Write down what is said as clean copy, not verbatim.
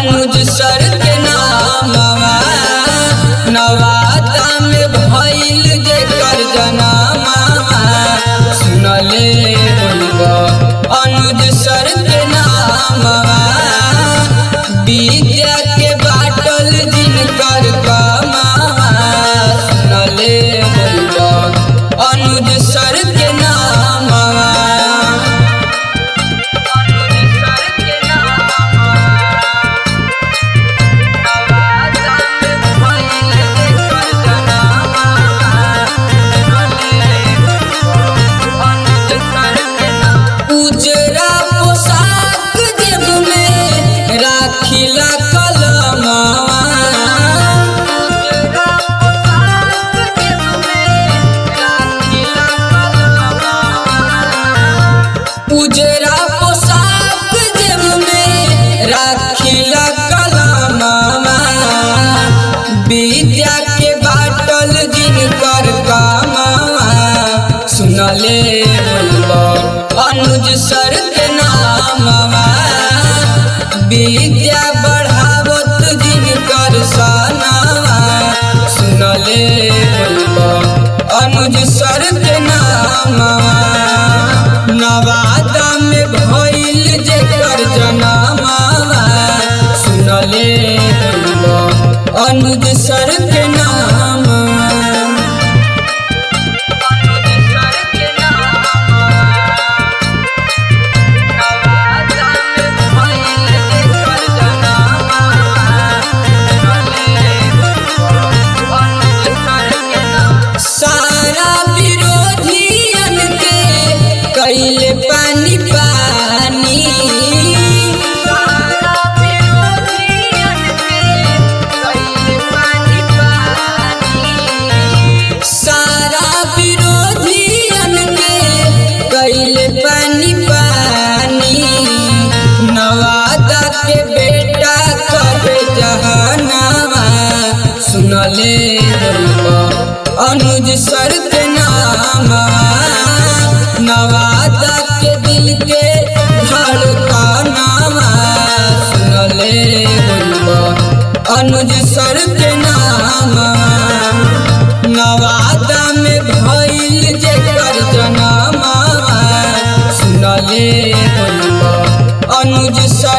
अनुज सर के नामवा नवादा में भइल जेकर जनामा सुनले होइबा। अनुज सर के नामवा विद्या के बाटल जिनकर कमावा सुनले होइबा। अनुज सर के नामवा उजरा पोशाक जेब में राखिला कलमवा उजरा पोशाक जेब में राखिला कलमवा विद्या के बाटल जिनकर कमावा सुनले होइबा। अनुज सर के नामवा विद्या बढ़ावत जिनकर सनावा सुनले होइबा। अनुज सर के नामवा नवादा में भइल जेकर जनामा सुनले होइबा। अनुज सर के नामवा सारा विरोधियन के कैले पानी पानी सारा विरोधियन के कैले पानी पानी नवादा के बेटा कहे जहानावा सुनले होइबा। अनुज सर के नामवा नवादा के दिल के धड़कनावा सुनले होइबा। अनुज सर के नामवा नवादा में भइल जेकर जनामा सुनले होइबा। अनुज सर